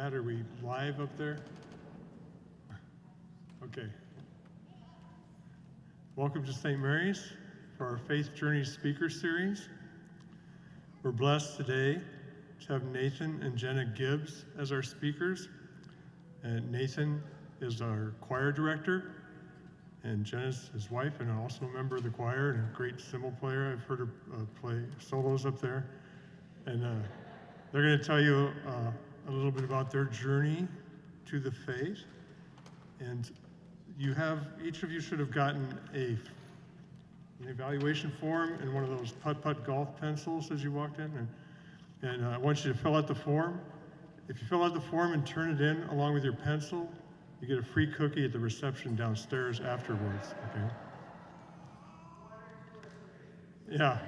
Matt, are we live up there? Okay. Welcome to St. Mary's for our Faith Journey Speaker Series. We're blessed today to have Nathan and Jenna Gibbs as our speakers. And Nathan is our choir director, and Jenna's his wife and also a member of the choir and a great cymbal player. I've heard her play solos up there. And they're going to tell you a little bit about their journey to the faith. And each of you should have gotten an evaluation form and one of those putt-putt golf pencils as you walked in. And I want you to fill out the form. If you fill out the form and turn it in along with your pencil, you get a free cookie at the reception downstairs afterwards, okay? Yeah,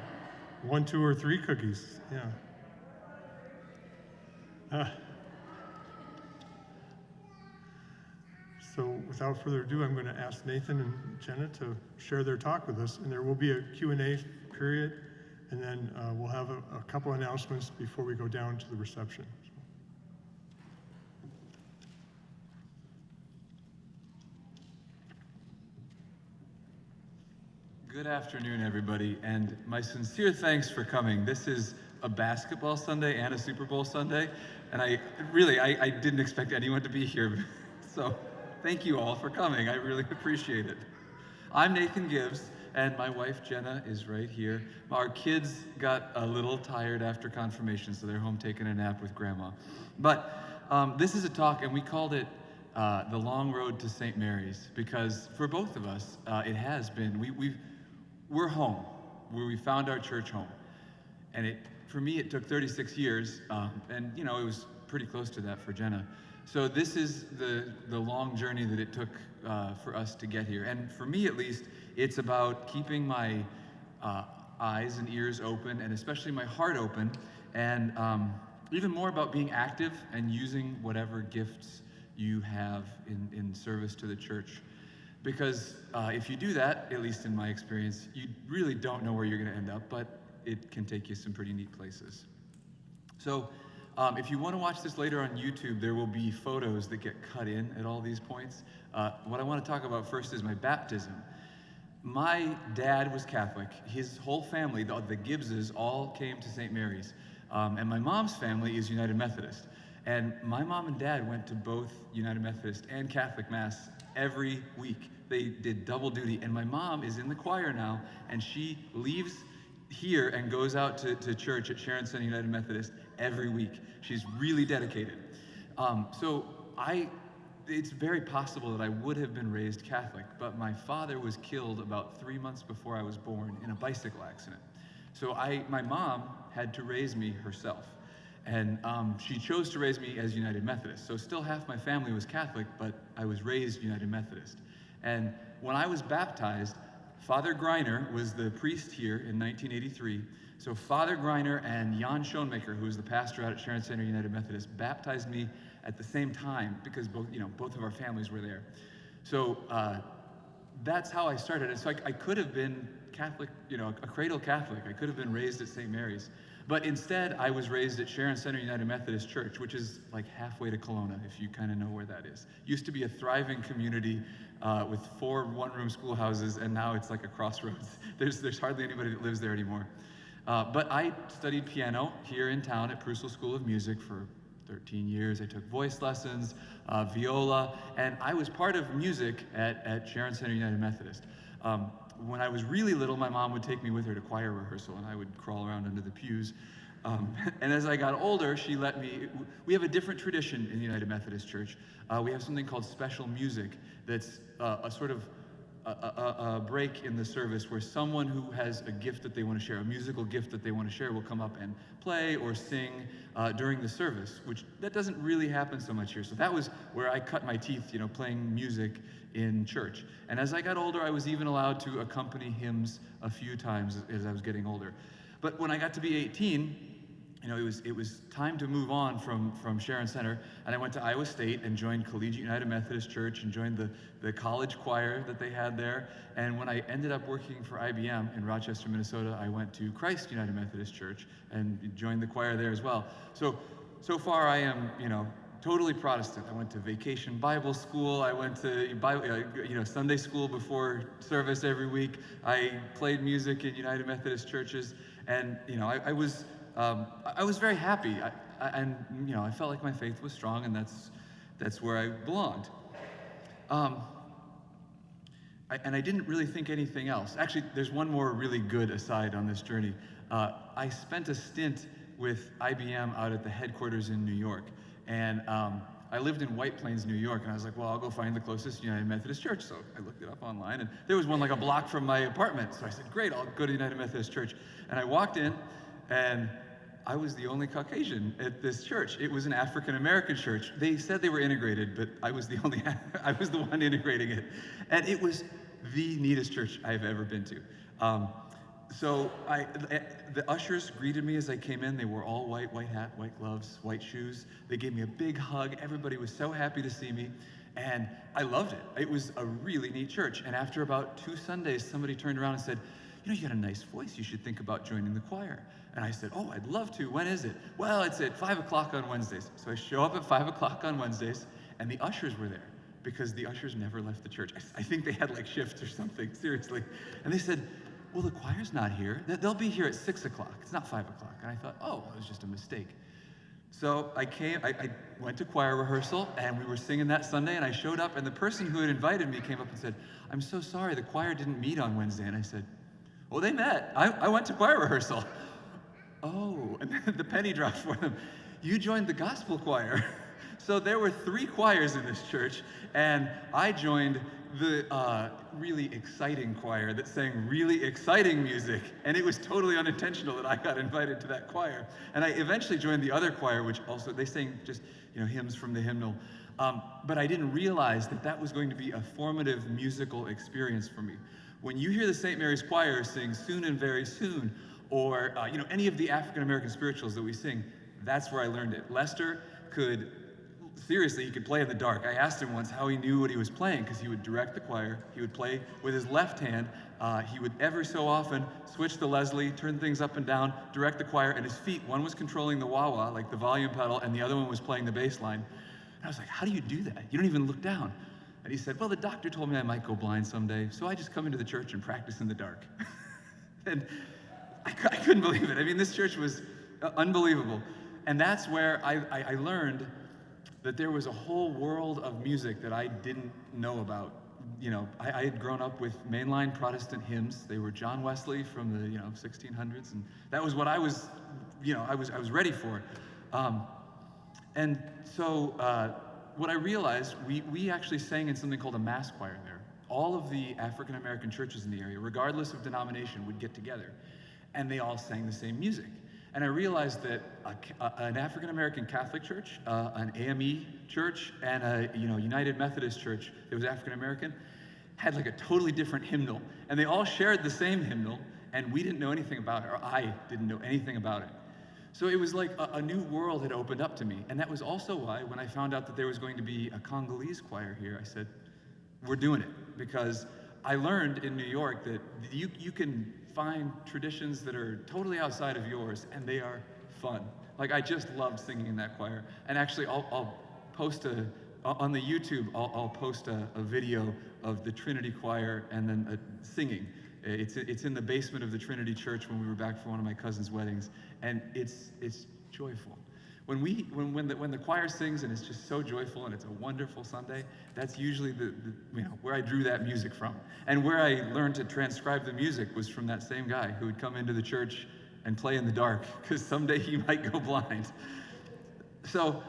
1, 2, or 3 cookies, yeah. So without further ado, I'm going to ask Nathan and Jenna to share their talk with us, and there will be a Q&A period, and then we'll have a couple announcements before we go down to the reception. Good afternoon, everybody, and my sincere thanks for coming. This is a basketball Sunday and a Super Bowl Sunday, and I didn't expect anyone to be here, so thank you all for coming. I really appreciate it. I'm Nathan Gibbs, and my wife Jenna is right here. Our kids got a little tired after confirmation, so they're home taking a nap with Grandma. But this is a talk, and we called it The Long Road to St. Mary's, because for both of us, it has been, we're home, where we found our church home. And for me, it took 36 years, and it was pretty close to that for Jenna. So this is the long journey that it took for us to get here. And for me, at least, it's about keeping my eyes and ears open, and especially my heart open, and even more about being active and using whatever gifts you have in service to the church. Because if you do that, at least in my experience, you really don't know where you're going to end up, but it can take you some pretty neat places. So if you want to watch this later on YouTube, there will be photos that get cut in at all these points. What I want to talk about first is my baptism. My dad was Catholic. His whole family, the Gibbses, all came to St. Mary's. And my mom's family is United Methodist. And my mom and dad went to both United Methodist and Catholic Mass every week. They did double duty, and my mom is in the choir now, and she leaves here and goes out to church at Sharon Center United Methodist every week. She's really dedicated. It's very possible that I would have been raised Catholic, but my father was killed about 3 months before I was born in a bicycle accident. So my mom had to raise me herself. And she chose to raise me as United Methodist. So still half my family was Catholic, but I was raised United Methodist. And when I was baptized, Father Greiner was the priest here in 1983. So Father Greiner and Jan Schoenmaker, who was the pastor out at Sharon Center United Methodist, baptized me at the same time because both of our families were there. So that's how I started. And so I could have been Catholic, a cradle Catholic. I could have been raised at St. Mary's. But instead, I was raised at Sharon Center United Methodist Church, which is like halfway to Kelowna, if you kind of know where that is. Used to be a thriving community with 4 one-room schoolhouses, and now it's like a crossroads. There's hardly anybody that lives there anymore. But I studied piano here in town at Prussel School of Music for 13 years. I took voice lessons, viola, and I was part of music at Sharon Center United Methodist. When I was really little, my mom would take me with her to choir rehearsal, and I would crawl around under the pews. And as I got older, she let me. We have a different tradition in the United Methodist Church. We have something called special music that's a sort of a break in the service where someone who has a gift that they want to share, a musical gift that they want to share, will come up and play or sing during the service, which that doesn't really happen so much here. So that was where I cut my teeth, playing music in church. And as I got older, I was even allowed to accompany hymns a few times as I was getting older. But when I got to be 18, it was time to move on from Sharon Center, and I went to Iowa State and joined Collegiate United Methodist Church and joined the college choir that they had there. And when I ended up working for IBM in Rochester, Minnesota, I went to Christ United Methodist Church and joined the choir there as well. So far I am, totally Protestant. I went to vacation Bible school. I went to Sunday school before service every week. I played music in United Methodist churches, and I was very happy. I felt like my faith was strong, and that's where I belonged. And I didn't really think anything else. Actually, there's one more really good aside on this journey. I spent a stint with IBM out at the headquarters in New York. And I lived in White Plains, New York, and I was like, well, I'll go find the closest United Methodist church. So I looked it up online, and there was one like a block from my apartment. So I said, great, I'll go to United Methodist Church. And I walked in, and I was the only Caucasian at this church. It was an African-American church. They said they were integrated, but I was the one integrating it. And it was the neatest church I've ever been to. So the ushers greeted me as I came in. They wore all white hat, white gloves, white shoes. They gave me a big hug. Everybody was so happy to see me, and I loved it. It was a really neat church. And after about 2 Sundays, somebody turned around and said, you got a nice voice. You should think about joining the choir. And I said, oh, I'd love to. When is it? Well, it's at 5 o'clock on Wednesdays. So I show up at 5 o'clock on Wednesdays, and the ushers were there because the ushers never left the church. I think they had like shifts or something, seriously. And they said, well, the choir's not here. They'll be here at 6 o'clock. It's not 5 o'clock. And I thought, oh, it was just a mistake. So I went to choir rehearsal, and we were singing that Sunday, and I showed up, and the person who had invited me came up and said, I'm so sorry, the choir didn't meet on Wednesday. And I said, well, they met. I went to choir rehearsal. Oh, and then the penny dropped for them. You joined the gospel choir. So there were 3 choirs in this church, and I joined the really exciting choir that sang really exciting music, and it was totally unintentional that I got invited to that choir. And I eventually joined the other choir, which also, they sang just hymns from the hymnal. But I didn't realize that was going to be a formative musical experience for me. When you hear the St. Mary's Choir sing Soon and Very Soon, or any of the African-American spirituals that we sing, that's where I learned it. Lester could, seriously, he could play in the dark. I asked him once how he knew what he was playing, because he would direct the choir, he would play with his left hand, he would every so often switch the Leslie, turn things up and down, direct the choir, and his feet, one was controlling the wah-wah, like the volume pedal, and the other one was playing the bass line. And I was like, how do you do that? You don't even look down. And he said, well, the doctor told me I might go blind someday, so I just come into the church and practice in the dark. And I couldn't believe it. I mean, this church was unbelievable. And that's where I learned that there was a whole world of music that I didn't know about. I had grown up with mainline Protestant hymns. They were John Wesley from the 1600s, and that was what I was ready for. And so what I realized, we actually sang in something called a mass choir there. All of the African-American churches in the area, regardless of denomination, would get together, and they all sang the same music. And I realized that an African-American Catholic church, an AME church, and a United Methodist church that was African-American had like a totally different hymnal. And they all shared the same hymnal, and we didn't know anything about it, or I didn't know anything about it. So it was like a new world had opened up to me. And that was also why, when I found out that there was going to be a Congolese choir here, I said, we're doing it. Because I learned in New York that you can find traditions that are totally outside of yours, and they are fun. Like, I just loved singing in that choir. And actually, I'll post on the YouTube, I'll post a video of the Trinity Choir and then singing. It's in the basement of the Trinity Church when we were back for one of my cousin's weddings, and it's joyful. When the choir sings and it's just so joyful and it's a wonderful Sunday, that's usually where I drew that music from. And where I learned to transcribe the music was from that same guy who would come into the church and play in the dark, because someday he might go blind. So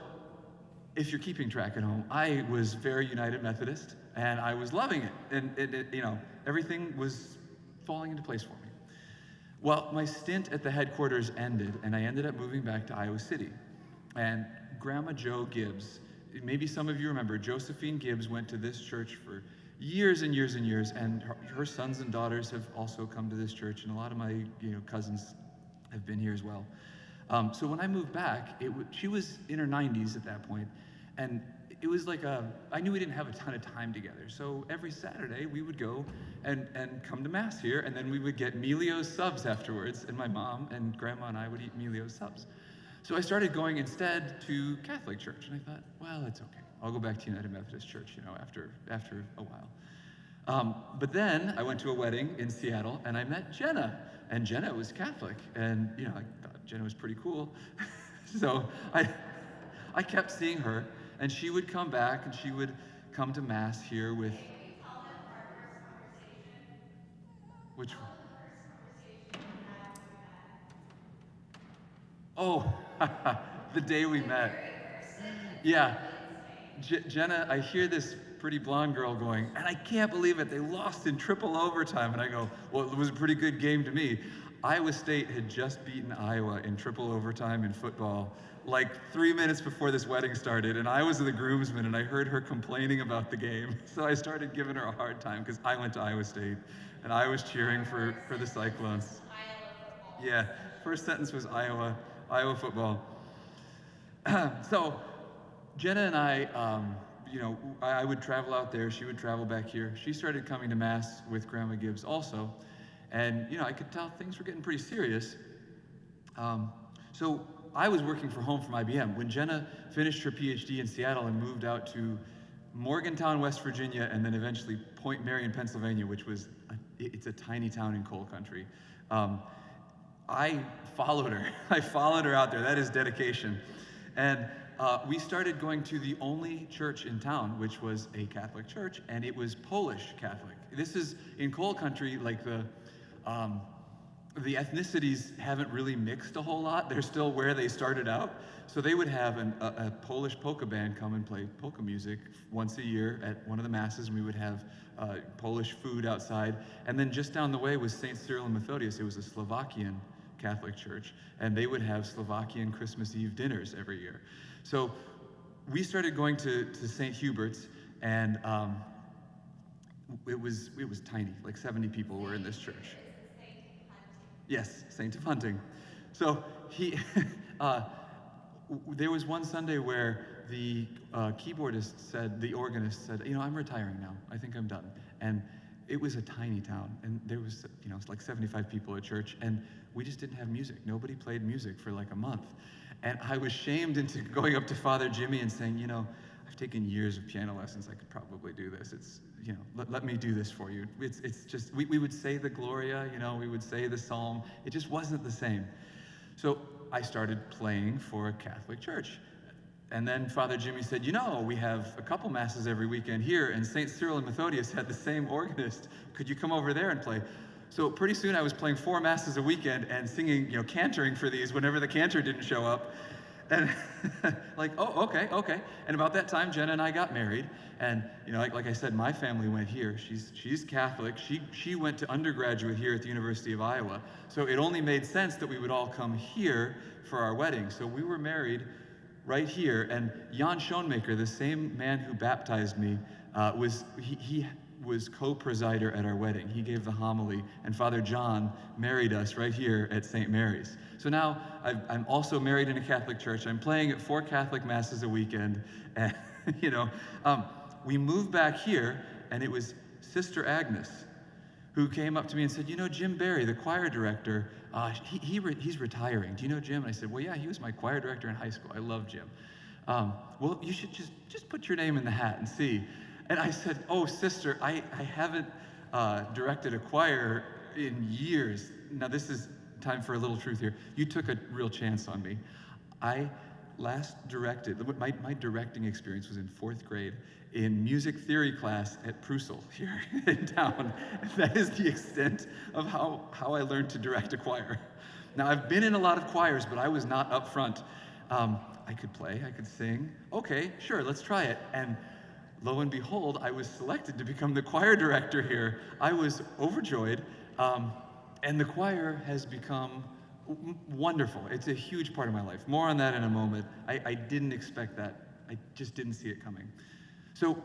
if you're keeping track at home, I was very United Methodist, and I was loving it. And everything was falling into place for me. Well, my stint at the headquarters ended, and I ended up moving back to Iowa City. And Grandma Jo Gibbs, maybe some of you remember, Josephine Gibbs went to this church for years and years and years, and her sons and daughters have also come to this church, and a lot of my cousins have been here as well. So when I moved back, she was in her 90s at that point, and it was like I knew we didn't have a ton of time together. So every Saturday we would go and come to Mass here, and then we would get Melio's subs afterwards, and my mom and Grandma and I would eat Melio's subs. So I started going instead to Catholic church, and I thought, well, it's okay. I'll go back to United Methodist Church, after a while. But then I went to a wedding in Seattle, and I met Jenna, and Jenna was Catholic, and I thought Jenna was pretty cool. So I kept seeing her, and she would come back, and she would come to Mass here with. Which one? Oh, the day we met. Yeah, Jenna, I hear this pretty blonde girl going, and I can't believe it, they lost in triple overtime. And I go, well, it was a pretty good game to me. Iowa State had just beaten Iowa in triple overtime in football, like 3 minutes before this wedding started, and I was the groomsman, and I heard her complaining about the game. So I started giving her a hard time, because I went to Iowa State, and I was cheering for the Cyclones. Yeah, first sentence was Iowa football. So Jenna and I would travel out there, she would travel back here. She started coming to Mass with Grandma Gibbs also, and I could tell things were getting pretty serious. So I was working from home from IBM. When Jenna finished her PhD in Seattle and moved out to Morgantown, West Virginia, and then eventually Point Marion, Pennsylvania, which was it's a tiny town in coal country. I followed her. I followed her out there. That is dedication. And we started going to the only church in town, which was a Catholic church, and it was Polish Catholic. This is in coal country, like the ethnicities haven't really mixed a whole lot. They're still where they started out. So they would have a Polish polka band come and play polka music once a year at one of the masses, and we would have Polish food outside. And then just down the way was St. Cyril and Methodius. It was a Slovakian Catholic church, and they would have Slovakian Christmas Eve dinners every year. So we started going to St. Hubert's, and it was tiny, like 70 people were in this church. Yes, Saint of Hunting. So there was one Sunday where the the organist said, I'm retiring now. I think I'm done. And it was a tiny town, and there was, it's like 75 people at church, and we just didn't have music. Nobody played music for like a month. And I was shamed into going up to Father Jimmy and saying, I've taken years of piano lessons. I could probably do this. It's, let me do this for you. It's just, we would say the Gloria, we would say the Psalm. It just wasn't the same. So I started playing for a Catholic church. And then Father Jimmy said, we have a couple masses every weekend here, and St. Cyril and Methodius had the same organist. Could you come over there and play? So pretty soon I was playing 4 masses a weekend and singing, cantering for these whenever the cantor didn't show up. And like, oh, okay. And about that time, Jenna and I got married. And, like I said, my family went here. She's Catholic. She went to undergraduate here at the University of Iowa. So it only made sense that we would all come here for our wedding. So we were married right here. And Jan Schoenmaker, the same man who baptized me, he was co-presider at our wedding. He gave the homily, and Father John married us right here at St. Mary's. So now I'm also married in a Catholic church. I'm playing at 4 Catholic masses a weekend, and we moved back here, and it was Sister Agnes who came up to me and said, Jim Barry, the choir director, he's retiring. Do you know Jim? And I said, well, yeah, he was my choir director in high school. I love Jim. Well, you should just put your name in the hat and see. And I said, oh, sister, I haven't directed a choir in years. Now, this is time for a little truth here. You took a real chance on me. I last directed, my directing experience was in 4th grade in music theory class at Prusel here in town. That is the extent of how I learned to direct a choir. Now, I've been in a lot of choirs, but I was not up front. I could play, I could sing. Okay, sure, let's try it. And lo and behold, I was selected to become the choir director here. I was overjoyed, and the choir has become wonderful. It's a huge part of my life. More on that in a moment. I didn't expect that. I just didn't see it coming. So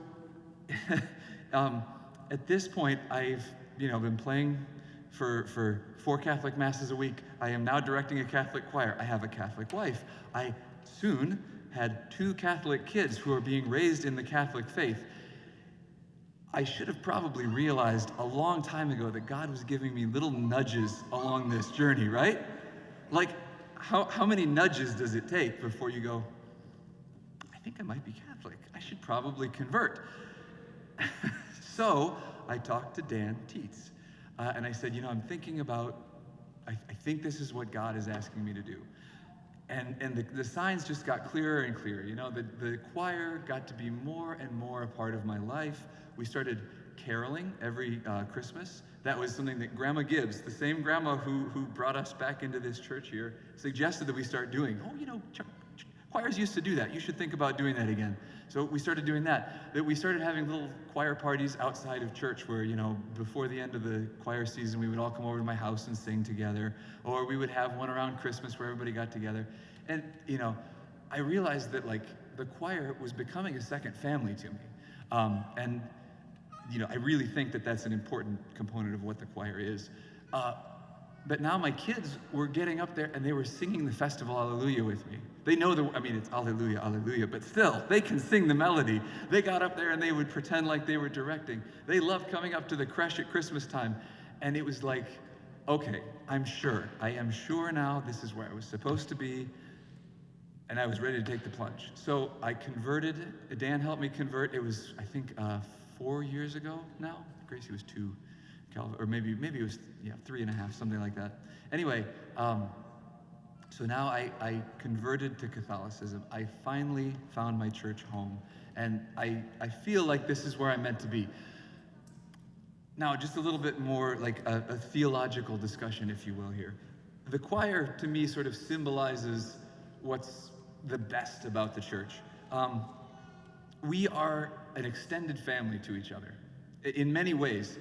at this point, I've been playing for 4 Catholic masses a week. I am now directing a Catholic choir. I have a Catholic wife. I soon had 2 Catholic kids who are being raised in the Catholic faith. I should have probably realized a long time ago that God was giving me little nudges along this journey, right? Like, how many nudges does it take before you go, I think I might be Catholic. I should probably convert. So I talked to Dan Tietz, and I said, I'm thinking about, I think this is what God is asking me to do. And the signs just got clearer and clearer. The choir got to be more and more a part of my life. We started caroling every Christmas. That was something that Grandma Gibbs, the same grandma who brought us back into this church here, suggested that we start doing. Choirs used to do that. You should think about doing that again. So we started doing that. That we started having little choir parties outside of church where, before the end of the choir season, we would all come over to my house and sing together. Or we would have one around Christmas where everybody got together. And, I realized that, the choir was becoming a second family to me. And I really think that that's an important component of what the choir is. But now my kids were getting up there and they were singing the Festival Alleluia with me. They know it's Alleluia, Alleluia, but still, they can sing the melody. They got up there and they would pretend like they were directing. They loved coming up to the creche at Christmas time. And it was like, okay, I am sure now this is where I was supposed to be. And I was ready to take the plunge. So I converted. Dan helped me convert. It was, I think, 4 years ago now. Gracie was 2. Or maybe it was 3.5, something like that. Anyway, so now I converted to Catholicism. I finally found my church home, and I feel like this is where I'm meant to be. Now, just a little bit more like a theological discussion, if you will, here. The choir, to me, sort of symbolizes what's the best about the church. We are an extended family to each other in many ways.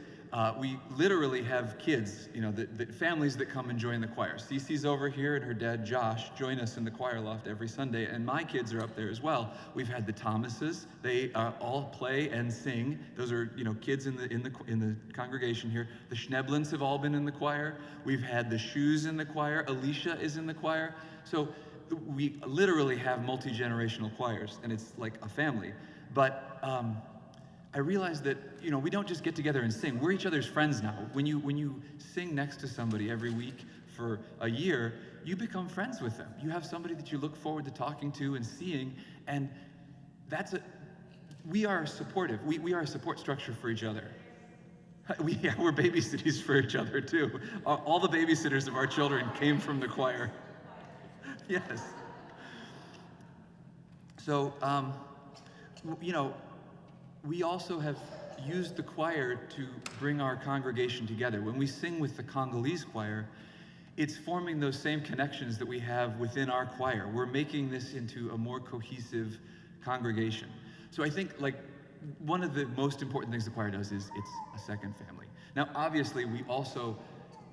We literally have kids, the families that come and join the choir. Cece's over here and her dad, Josh, join us in the choir loft every Sunday, and my kids are up there as well. We've had the Thomases. They all play and sing. Those are, kids in the congregation here. The Schneblins have all been in the choir. We've had the Shoes in the choir. Alicia is in the choir. So we literally have multi-generational choirs, and it's like a family. But I realized that, we don't just get together and sing. We're each other's friends now. When you sing next to somebody every week for a year, you become friends with them. You have somebody that you look forward to talking to and seeing, and we are supportive. We are a support structure for each other. We're babysitters for each other, too. All the babysitters of our children came from the choir. Yes. So, we also have used the choir to bring our congregation together. When we sing with the Congolese choir, it's forming those same connections that we have within our choir. We're making this into a more cohesive congregation. So I think one of the most important things the choir does is it's a second family. Now, obviously, we also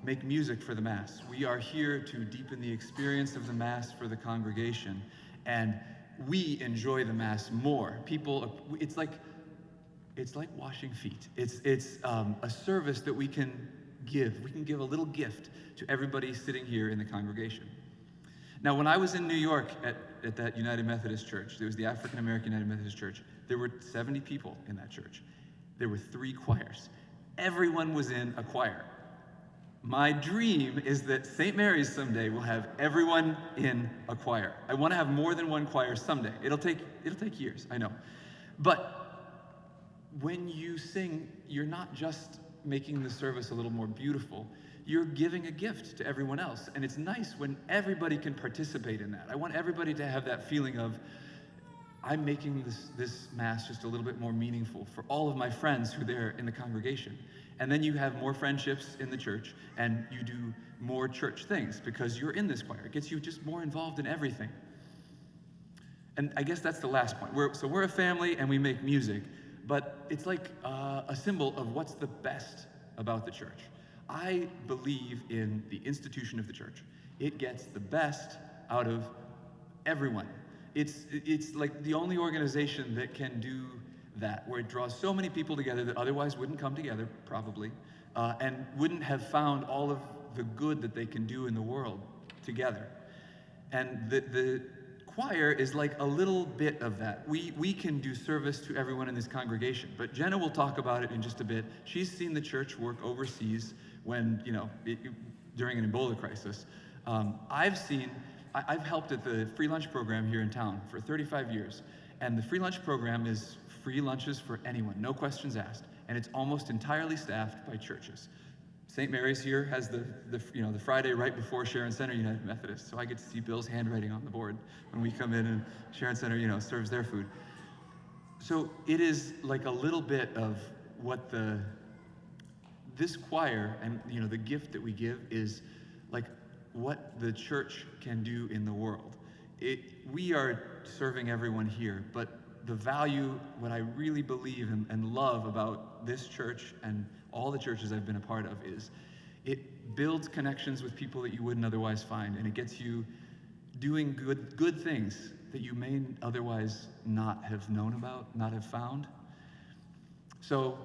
make music for the Mass. We are here to deepen the experience of the Mass for the congregation, and we enjoy the Mass more. It's like washing feet. It's a service that we can give. We can give a little gift to everybody sitting here in the congregation. Now, when I was in New York at that United Methodist Church, there was the African American United Methodist Church, there were 70 people in that church. There were 3 choirs. Everyone was in a choir. My dream is that St. Mary's someday will have everyone in a choir. I want to have more than one choir someday. It'll take years, I know. But when you sing, you're not just making the service a little more beautiful, you're giving a gift to everyone else. And it's nice when everybody can participate in that. I want everybody to have that feeling of, I'm making this Mass just a little bit more meaningful for all of my friends who are there in the congregation. And then you have more friendships in the church, and you do more church things because you're in this choir. It gets you just more involved in everything. And I guess that's the last point. We're a family and we make music, but it's like a symbol of what's the best about the church. I believe in the institution of the church. It gets the best out of everyone. It's like the only organization that can do that, where it draws so many people together that otherwise wouldn't come together, probably, and wouldn't have found all of the good that they can do in the world together. And the choir is like a little bit of that. We can do service to everyone in this congregation, but Jenna will talk about it in just a bit. She's seen the church work overseas when, during an Ebola crisis. I've seen I've helped at the free lunch program here in town for 35 years. And the free lunch program is free lunches for anyone, no questions asked. And it's almost entirely staffed by churches. St. Mary's here has the Friday right before Sharon Center United Methodist. So I get to see Bill's handwriting on the board when we come in, and Sharon Center, serves their food. So it is like a little bit of what this choir and the gift that we give is like what the church can do in the world. We are serving everyone here, but the value, what I really believe and love about this church and all the churches I've been a part of is it builds connections with people that you wouldn't otherwise find, and it gets you doing good things that you may otherwise not have known about, not have found. So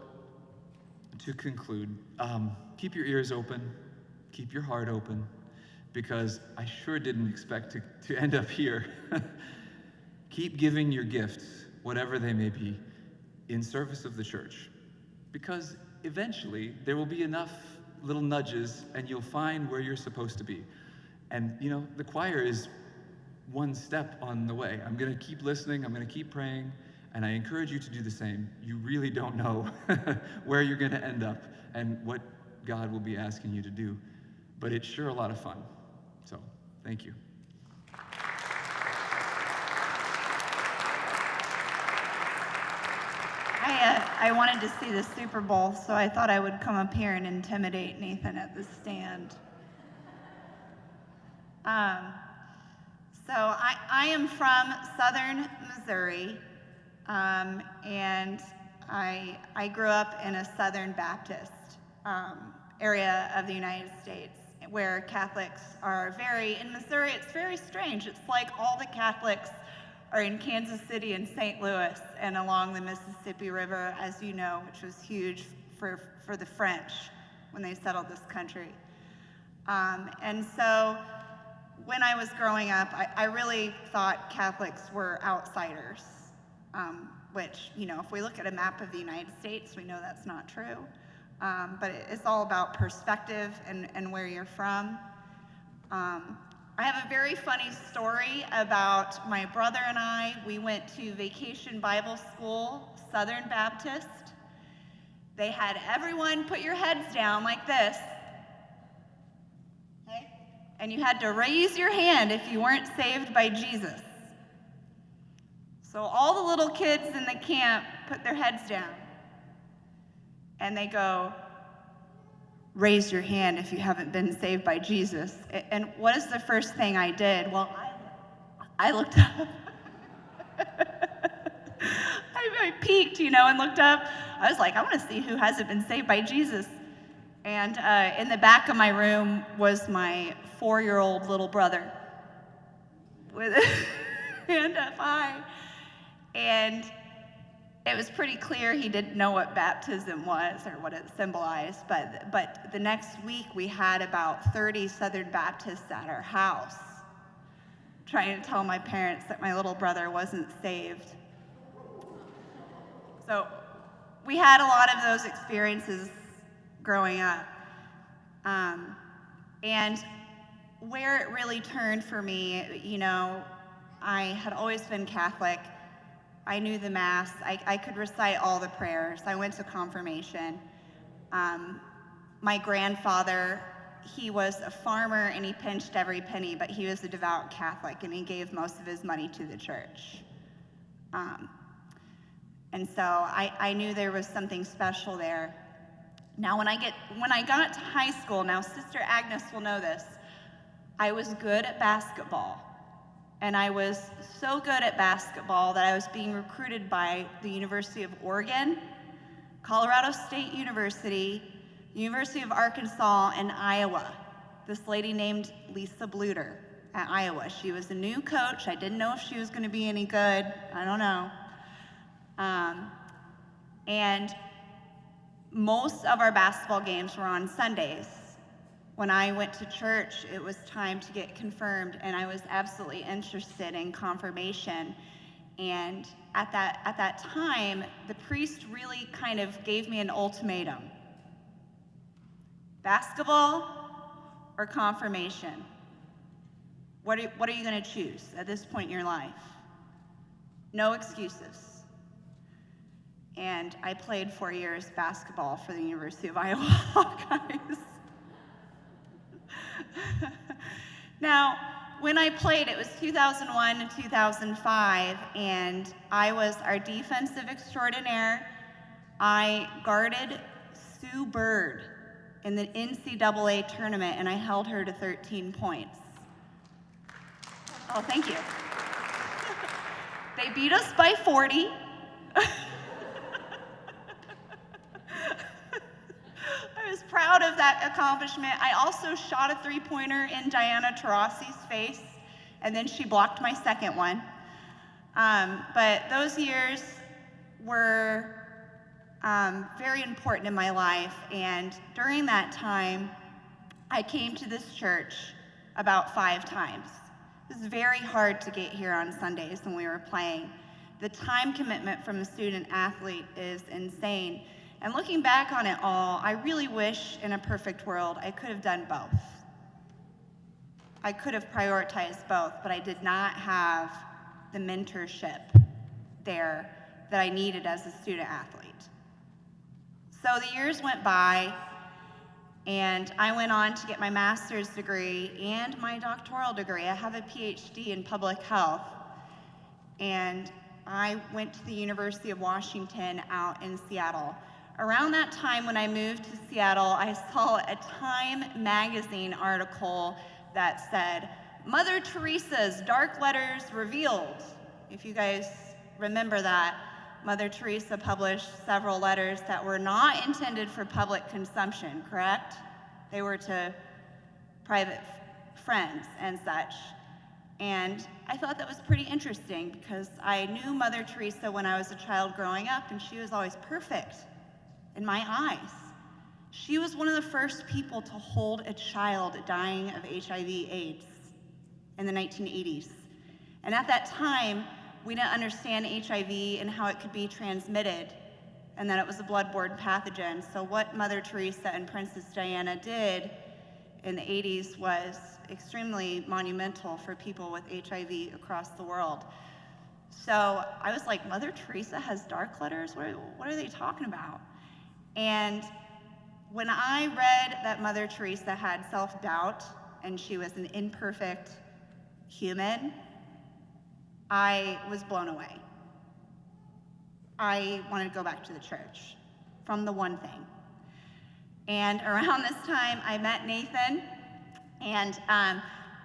to conclude, keep your ears open, keep your heart open, because I sure didn't expect to end up here. Keep giving your gifts, whatever they may be, in service of the church, because eventually there will be enough little nudges and you'll find where you're supposed to be. And the choir is one step on the way. I'm going to keep listening, I'm going to keep praying, and I encourage you to do the same. You really don't know where you're going to end up and what God will be asking you to do, but it's sure a lot of fun. So, thank you. I wanted to see the Super Bowl, so I thought I would come up here and intimidate Nathan at the stand. So I am from southern Missouri, and I grew up in a Southern Baptist area of the United States, where Catholics are in Missouri, it's very strange. It's like all the Catholics are in Kansas City and St. Louis and along the Mississippi River, as you know, which was huge for the French when they settled this country. And so when I was growing up, I really thought Catholics were outsiders, which, if we look at a map of the United States, we know that's not true. But it's all about perspective and where you're from. I have a very funny story about my brother and I. We went to Vacation Bible School, Southern Baptist. They had everyone put your heads down like this. Okay? And you had to raise your hand if you weren't saved by Jesus. So all the little kids in the camp put their heads down. And they go, raise your hand if you haven't been saved by Jesus. And what is the first thing I did? Well, I looked up. I peeked, and looked up. I was like, I want to see who hasn't been saved by Jesus. And in the back of my room was my 4-year-old little brother with a hand up high. And it was pretty clear he didn't know what baptism was or what it symbolized, but the next week we had about 30 Southern Baptists at our house trying to tell my parents that my little brother wasn't saved. So we had a lot of those experiences growing up. And where it really turned for me, I had always been Catholic. I knew the Mass. I could recite all the prayers. I went to confirmation. My grandfather, he was a farmer and he pinched every penny, but he was a devout Catholic and he gave most of his money to the church. And so I knew there was something special there. Now when I got to high school, now Sister Agnes will know this, I was good at basketball. And I was so good at basketball that I was being recruited by the University of Oregon, Colorado State University, University of Arkansas, and Iowa. This lady named Lisa Bluter at Iowa. She was a new coach. I didn't know if she was going to be any good. I don't know. And most of our basketball games were on Sundays. When I went to church, it was time to get confirmed, and I was absolutely interested in confirmation. And at that time, the priest really kind of gave me an ultimatum: basketball or confirmation. What are you going to choose at this point in your life? No excuses. And I played 4 years basketball for the University of Iowa Hawkeyes. Now, when I played, it was 2001 to 2005, and I was our defensive extraordinaire. I guarded Sue Bird in the NCAA tournament, and I held her to 13 points. Oh, thank you. They beat us by 40. I was proud of that accomplishment. I also shot a three-pointer in Diana Taurasi's face, and then she blocked my second one. But those years were very important in my life, and during that time, I came to this church about 5 times. It was very hard to get here on Sundays when we were playing. The time commitment from a student athlete is insane. And looking back on it all, I really wish in a perfect world I could have done both. I could have prioritized both, but I did not have the mentorship there that I needed as a student athlete. So the years went by, and I went on to get my master's degree and my doctoral degree. I have a PhD in public health, and I went to the University of Washington out in Seattle. Around that time when I moved to Seattle, I saw a Time magazine article that said, Mother Teresa's dark letters revealed. If you guys remember that, Mother Teresa published several letters that were not intended for public consumption, correct? They were to private friends and such. And I thought that was pretty interesting because I knew Mother Teresa when I was a child growing up, and she was always perfect in my eyes. She was one of the first people to hold a child dying of HIV/AIDS in the 1980s. And at that time, we didn't understand HIV and how it could be transmitted, and that it was a bloodborne pathogen. So what Mother Teresa and Princess Diana did in the 80s was extremely monumental for people with HIV across the world. So I was like, Mother Teresa has dark letters? What are they talking about? And when I read that Mother Teresa had self-doubt and she was an imperfect human, I was blown away. I wanted to go back to the church from the one thing. And around this time, I met Nathan, and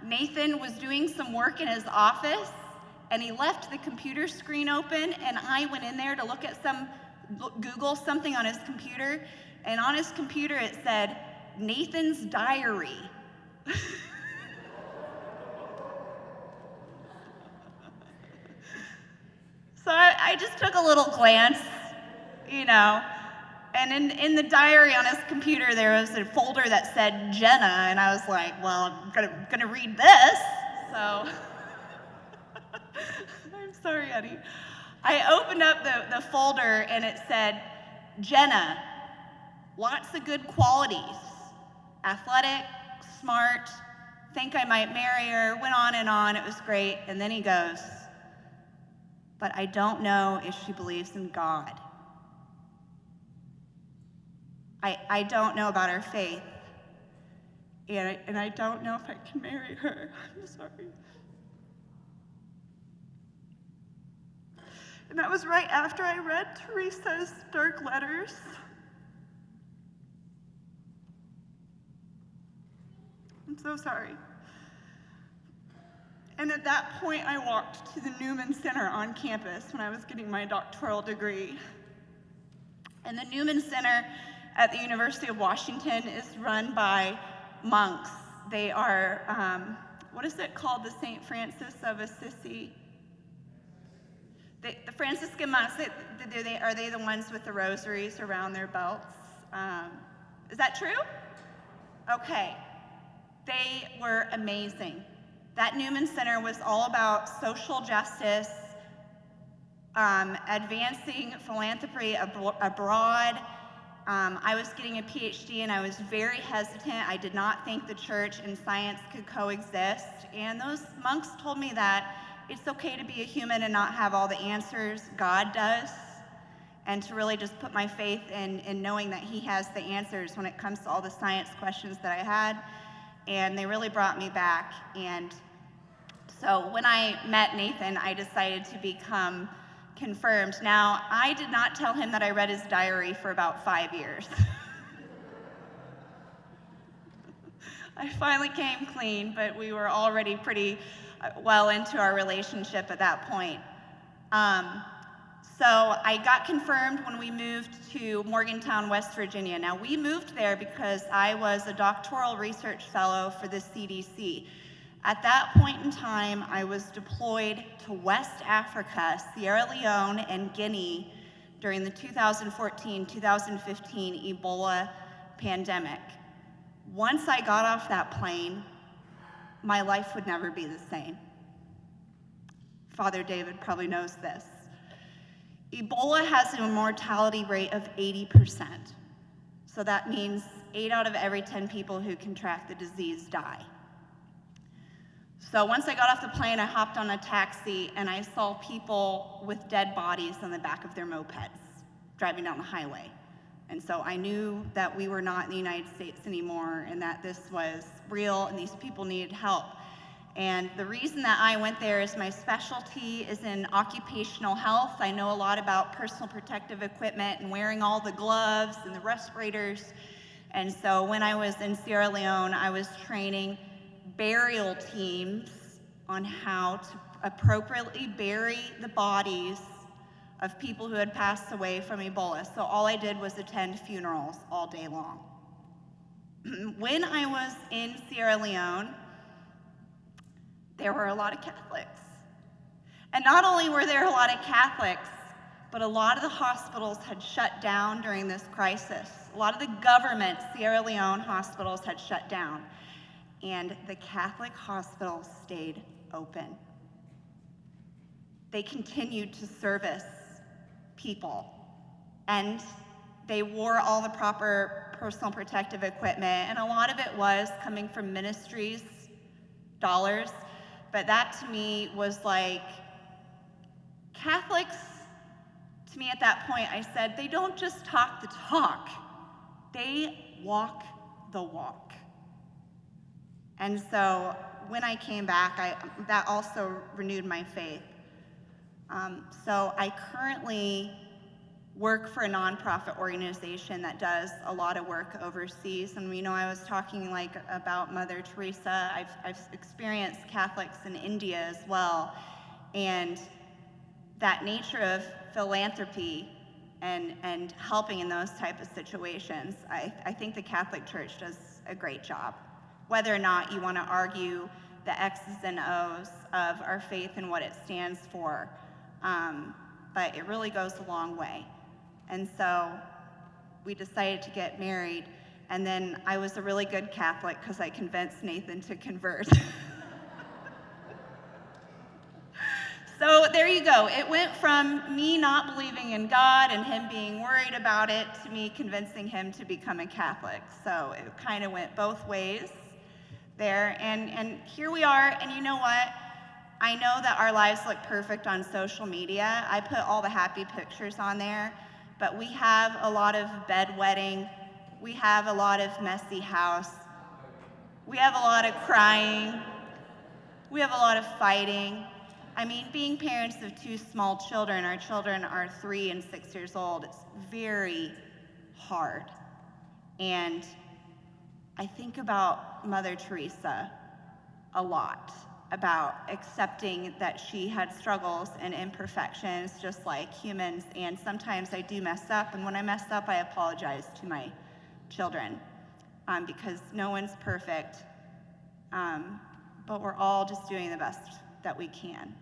Nathan was doing some work in his office, and he left the computer screen open, and I went in there to Google something on his computer, and on his computer it said, Nathan's diary. So I just took a little glance, and in the diary on his computer there was a folder that said Jenna, and I was like, well, I'm gonna read this, so. I'm sorry, honey. I opened up the folder and it said, Jenna, lots of good qualities, athletic, smart, think I might marry her, went on, it was great, and then he goes, but I don't know if she believes in God. I don't know about her faith, and I don't know if I can marry her. I'm sorry. And that was right after I read Teresa's dark letters. I'm so sorry. And at that point, I walked to the Newman Center on campus when I was getting my doctoral degree. And the Newman Center at the University of Washington is run by monks. They are, what is it called, the St. Francis of Assisi? The Franciscan monks, are they the ones with the rosaries around their belts? Is that true? Okay. They were amazing. That Newman Center was all about social justice, advancing philanthropy abroad, I was getting a PhD and I was very hesitant. I did not think the church and science could coexist. And those monks told me that it's okay to be a human and not have all the answers. God does. And to really just put my faith in knowing that he has the answers when it comes to all the science questions that I had. And they really brought me back. And so when I met Nathan, I decided to become confirmed. Now, I did not tell him that I read his diary for about 5 years. I finally came clean, but we were already pretty well into our relationship at that point. So I got confirmed when we moved to Morgantown, West Virginia. Now, we moved there because I was a doctoral research fellow for the CDC. At that point in time, I was deployed to West Africa, Sierra Leone, and Guinea during the 2014-2015 Ebola pandemic. Once I got off that plane, my life would never be the same. Father David probably knows this. Ebola has a mortality rate of 80%. So that means 8 out of every 10 people who contract the disease die. So once I got off the plane, I hopped on a taxi and I saw people with dead bodies on the back of their mopeds driving down the highway. And so I knew that we were not in the United States anymore and that this was real and these people needed help. And the reason that I went there is my specialty is in occupational health. I know a lot about personal protective equipment and wearing all the gloves and the respirators. And so when I was in Sierra Leone, I was training burial teams on how to appropriately bury the bodies of people who had passed away from Ebola. So all I did was attend funerals all day long. When I was in Sierra Leone, there were a lot of Catholics. And not only were there a lot of Catholics, but a lot of the hospitals had shut down during this crisis. A lot of the government Sierra Leone hospitals had shut down. And the Catholic hospitals stayed open. They continued to service people. And they wore all the proper personal protective equipment. And a lot of it was coming from ministries' dollars. But that to me was like, Catholics, to me at that point, I said, they don't just talk the talk, they walk the walk. And so when I came back, that also renewed my faith. So I currently work for a nonprofit organization that does a lot of work overseas. And I was talking about Mother Teresa. I've experienced Catholics in India as well. And that nature of philanthropy and helping in those type of situations, I think the Catholic Church does a great job. Whether or not you want to argue the X's and O's of our faith and what it stands for, but it really goes a long way. And so we decided to get married, and then I was a really good Catholic because I convinced Nathan to convert. So there you go. It went from me not believing in God and him being worried about it to me convincing him to become a Catholic. So it kind of went both ways there. And here we are, and you know what? I know that our lives look perfect on social media. I put all the happy pictures on there, but we have a lot of bedwetting. We have a lot of messy house. We have a lot of crying. We have a lot of fighting. I mean, being parents of 2 small children, our children are 3 and 6 years old, it's very hard. And I think about Mother Teresa a lot, about accepting that she had struggles and imperfections just like humans, and sometimes I do mess up, and when I mess up, I apologize to my children because no one's perfect, but we're all just doing the best that we can.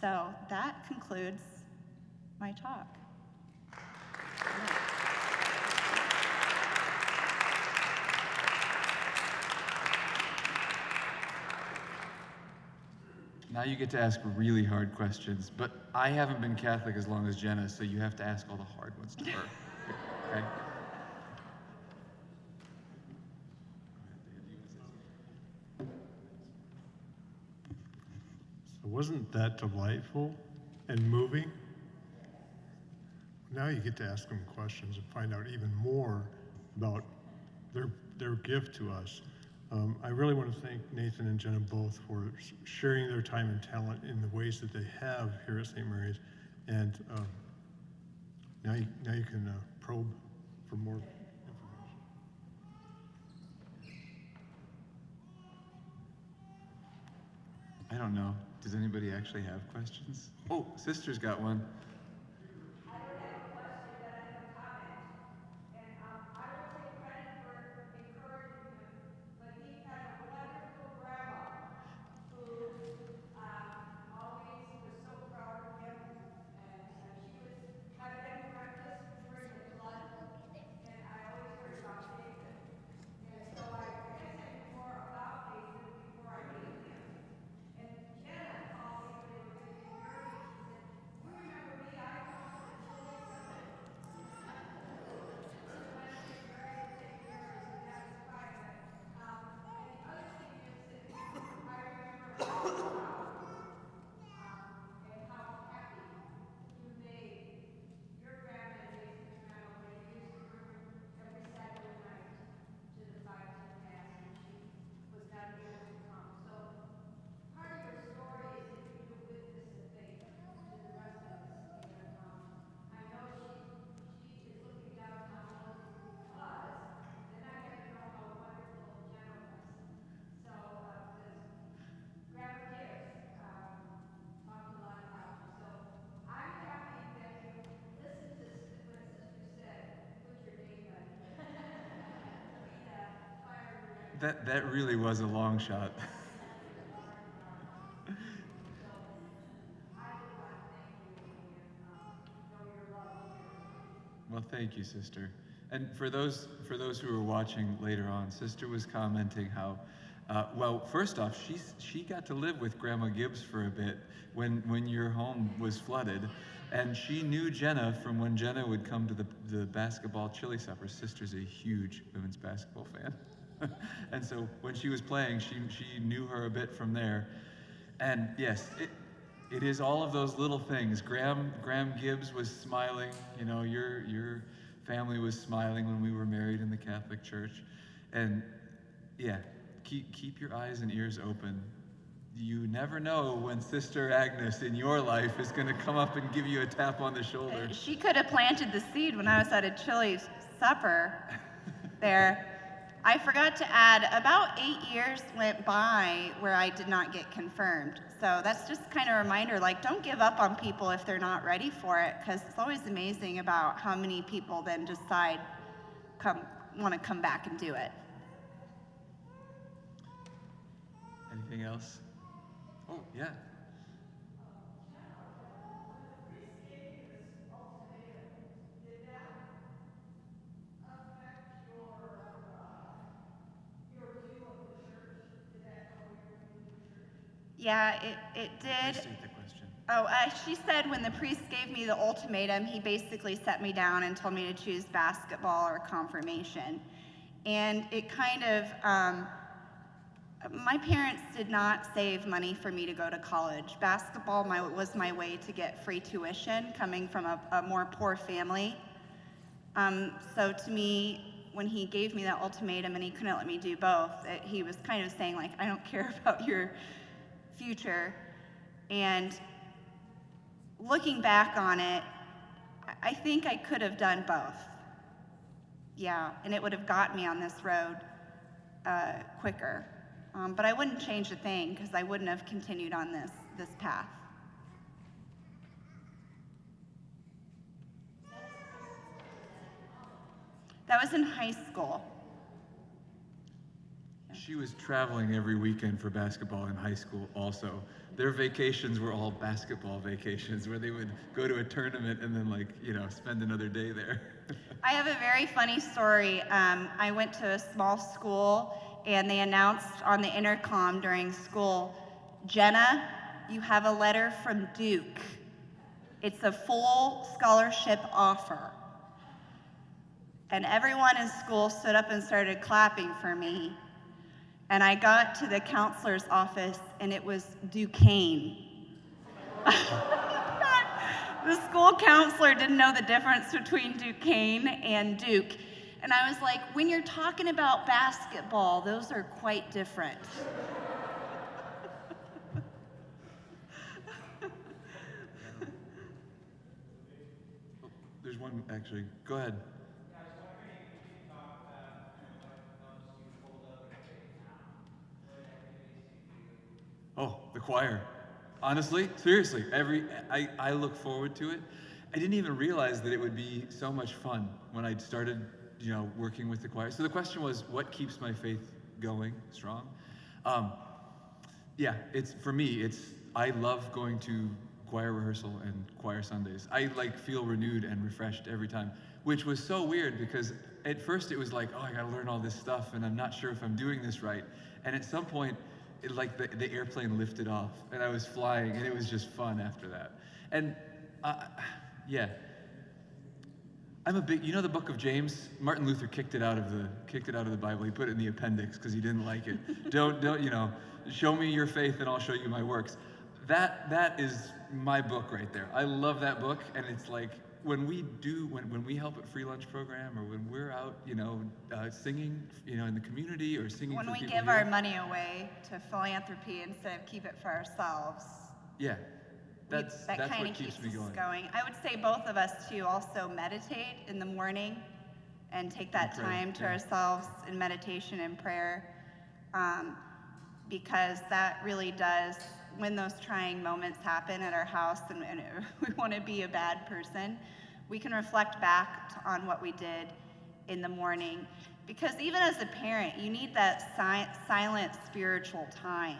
So that concludes my talk. Now you get to ask really hard questions, but I haven't been Catholic as long as Jenna, so you have to ask all the hard ones to her. Okay. So wasn't that delightful and moving? Now you get to ask them questions and find out even more about their gift to us. I really want to thank Nathan and Jenna both for sharing their time and talent in the ways that they have here at St. Mary's. And now you can probe for more information. I don't know. Does anybody actually have questions? Oh, sister's got one. That really was a long shot. Well, thank you, sister. And for those who are watching later on, sister was commenting how, well, first off, she got to live with Grandma Gibbs for a bit when your home was flooded, and she knew Jenna from when Jenna would come to the basketball chili supper. Sister's a huge women's basketball fan. And so when she was playing, she knew her a bit from there. And yes, it is all of those little things. Graham Gibbs was smiling. You know, your family was smiling when we were married in the Catholic Church. And yeah, keep your eyes and ears open. You never know when Sister Agnes in your life is going to come up and give you a tap on the shoulder. She could have planted the seed when I was at a chili supper there. I forgot to add, about 8 years went by where I did not get confirmed. So that's just kind of a reminder, like, don't give up on people if they're not ready for it, because it's always amazing about how many people then decide want to come back and do it. Anything else? Oh, yeah. Yeah, it did. Restate the question. Oh, she said when the priest gave me the ultimatum, he basically set me down and told me to choose basketball or confirmation. And it kind of, my parents did not save money for me to go to college. Basketball was my way to get free tuition, coming from a more poor family. So to me, when he gave me that ultimatum and he couldn't let me do both, he was kind of saying, like, I don't care about your future. And looking back on it, I think I could have done both. Yeah, and it would have got me on this road quicker. But I wouldn't change a thing, because I wouldn't have continued on this path. That was in high school. She was traveling every weekend for basketball in high school also. Their vacations were all basketball vacations, where they would go to a tournament and then, like, you know, spend another day there. I have a very funny story. I went to a small school, and they announced on the intercom during school, Jenna, you have a letter from Duke. It's a full scholarship offer. and everyone in school stood up and started clapping for me. And I got to the counselor's office, and it was Duquesne. The school counselor didn't know the difference between Duquesne and Duke. And I was like, when you're talking about basketball, those are quite different. There's one, actually. Go ahead. Oh, the choir. Honestly, seriously, I look forward to it. I didn't even realize that it would be so much fun when I started, working with the choir. So the question was, what keeps my faith going strong? For me, I love going to choir rehearsal and choir Sundays. I feel renewed and refreshed every time, which was so weird because at first it was like, oh, I gotta learn all this stuff and I'm not sure if I'm doing this right. And at some point, the airplane lifted off and I was flying and it was just fun after that. And I'm a big, the book of James? Martin Luther kicked it out of the Bible. He put it in the appendix because he didn't like it. Don't, show me your faith and I'll show you my works. That is my book right there. I love that book, and it's like when we help at Free Lunch Program or when we're out, singing, in the community or singing when for we people give here. our money away to philanthropy instead of keep it for ourselves. Yeah, that's kind what of keeps me us going. I would say both of us too also meditate in the morning and take that time to ourselves in meditation and prayer, because that really does, when those trying moments happen at our house and we want to be a bad person, we can reflect back on what we did in the morning. Because even as a parent, you need that silent spiritual time.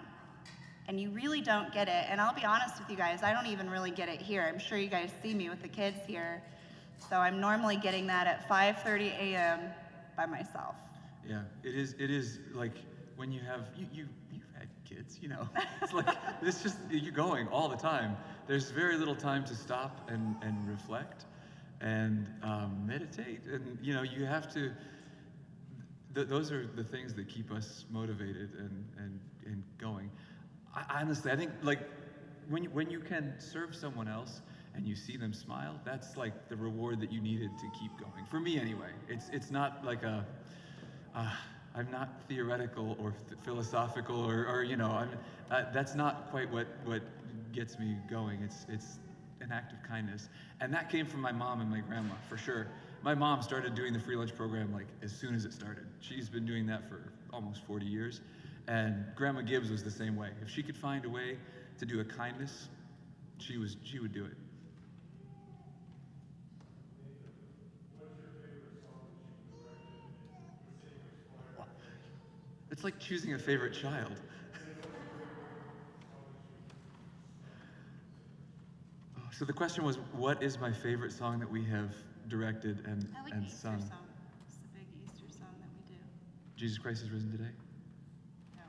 And you really don't get it. And I'll be honest with you guys, I don't even really get it here. I'm sure you guys see me with the kids here. So I'm normally getting that at 5:30 a.m. by myself. Yeah, it is like when you have, you've had kids, it's like, you're going all the time. There's very little time to stop and reflect and meditate. And, you have to, those are the things that keep us motivated and going. Honestly, I think when you can serve someone else and you see them smile, that's like the reward that you needed to keep going. For me, anyway. It's not like I'm not theoretical or philosophical or that's not quite what gets me going. It's an act of kindness, and that came from my mom and my grandma for sure. My mom started doing the Free Lunch Program as soon as it started. She's been doing that for almost 40 years. And Grandma Gibbs was the same way. If she could find a way to do a kindness, she would do it. It's like choosing a favorite child. So the question was, what is my favorite song that we have directed and sung? I like the Easter song. It's the big Easter song that we do. Jesus Christ is risen today? No.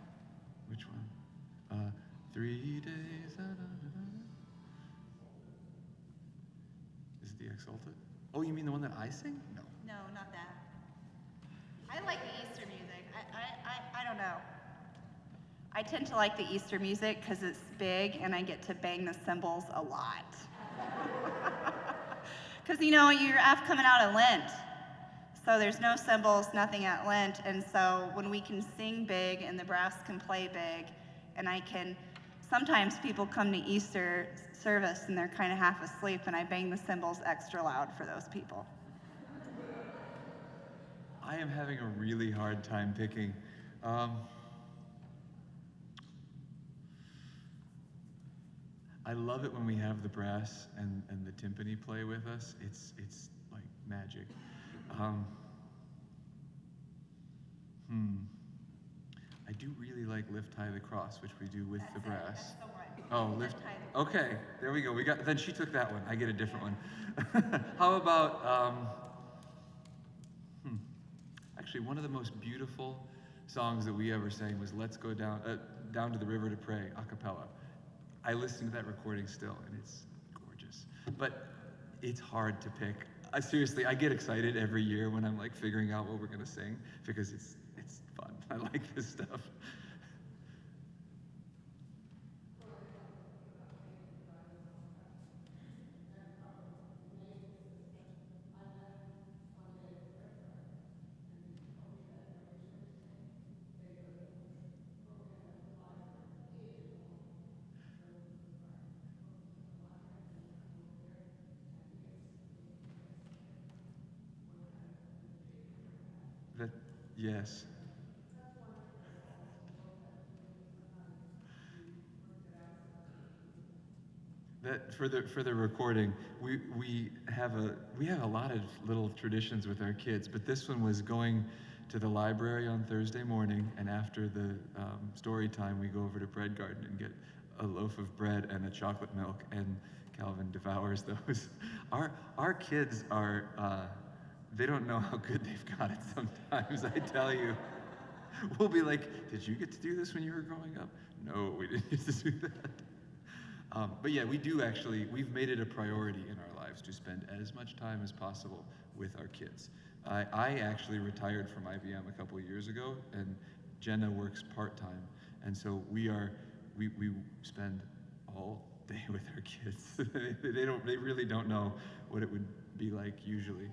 Which one? 3 days. Is it the Exalted? Oh, you mean the one that I sing? No. No, not that. I like the Easter music. I don't know. I tend to like the Easter music because it's big and I get to bang the cymbals a lot. Because, you're coming out of Lent. So there's no cymbals, nothing at Lent. And so when we can sing big and the brass can play big, and sometimes people come to Easter service and they're kind of half asleep and I bang the cymbals extra loud for those people. I am having a really hard time picking. I love it when we have the brass and the timpani play with us. It's like magic. I do really like Lift High the Cross, which we do with the brass. That's the one. Oh, Lift High. Okay, there we go. Then she took that one. I get a different one. How about actually one of the most beautiful songs that we ever sang was "Let's Go Down to the River to Pray" a cappella. I listen to that recording still, and it's gorgeous. But it's hard to pick seriously, I get excited every year when I'm like figuring out what we're gonna sing because it's fun. I like this stuff. That, yes. That for the recording, we have a lot of little traditions with our kids, but this one was going to the library on Thursday morning, and after the story time, we go over to Bread Garden and get a loaf of bread and a chocolate milk, and Calvin devours those. Our kids are they don't know how good they've got it sometimes. I tell you, we'll be like, "Did you get to do this when you were growing up?" No, we didn't get to do that. But yeah, we've made it a priority in our lives to spend as much time as possible with our kids. I actually retired from IBM a couple of years ago, and Jenna works part-time, and so we spend all day with our kids. They really don't know what it would be like usually.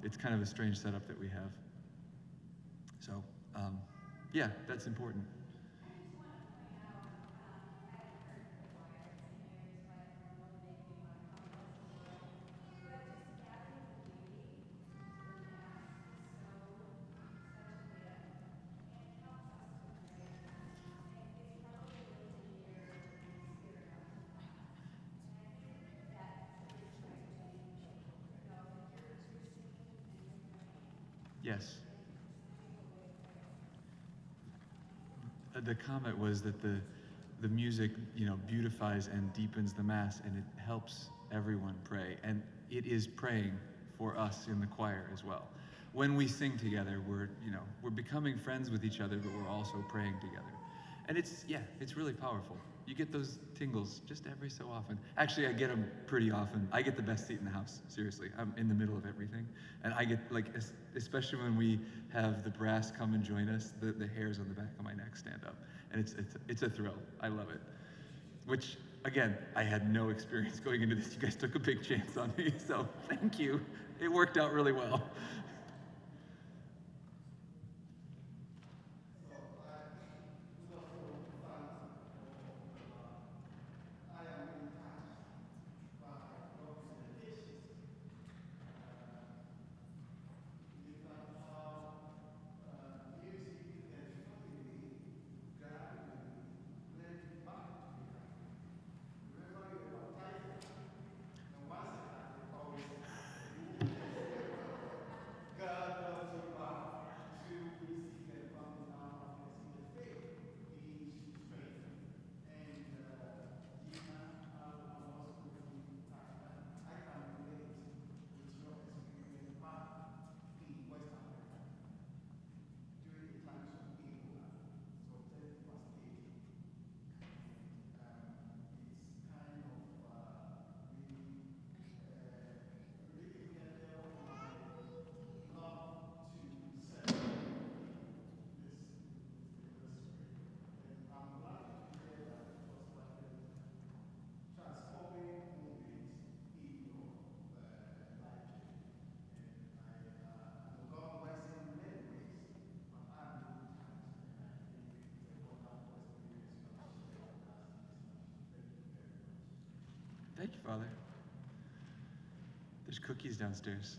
It's kind of a strange setup that we have. So, yeah, that's important. Yes. The comment was that the music, beautifies and deepens the Mass, and it helps everyone pray. And it is praying for us in the choir as well. When we sing together, we're becoming friends with each other, but we're also praying together. And it's really powerful. You get those tingles just every so often. Actually, I get them pretty often. I get the best seat in the house, seriously. I'm in the middle of everything. And I get, especially when we have the brass come and join us, the hairs on the back of my neck stand up. And it's a thrill. I love it. Which, again, I had no experience going into this. You guys took a big chance on me, so thank you. It worked out really well. Thank you, Father. There's cookies downstairs.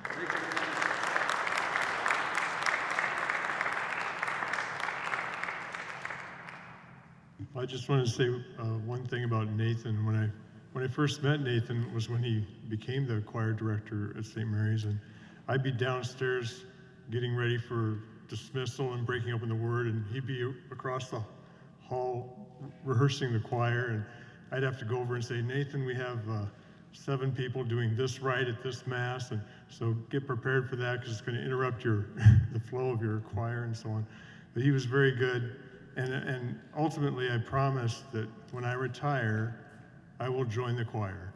Thank you. I just wanted to say one thing about Nathan. When I first met Nathan was when he became the choir director at St. Mary's, and I'd be downstairs getting ready for dismissal and breaking open the Word, and he'd be across the hall rehearsing the choir, and I'd have to go over and say, Nathan, we have 7 people doing this right at this Mass, and so get prepared for that because it's going to interrupt the flow of your choir and so on. But he was very good, and ultimately I promised that when I retire, I will join the choir.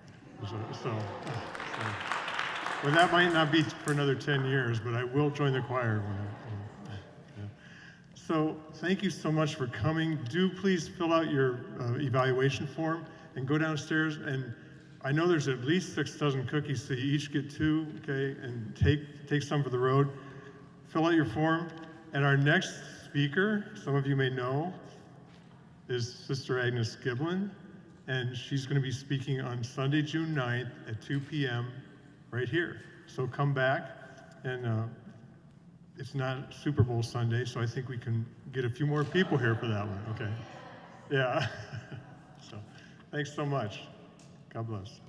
Well, that might not be for another 10 years, but I will join the choir. Yeah. So thank you so much for coming. Do please fill out your evaluation form and go downstairs. And I know there's at least 6 dozen cookies, so you each get 2, okay? And take some for the road. Fill out your form. And our next speaker, some of you may know, is Sister Agnes Giblin. And she's going to be speaking on Sunday, June 9th at 2 p.m. right here. So come back, and it's not Super Bowl Sunday, so I think we can get a few more people here for that one, okay? Yeah. So thanks so much. God bless.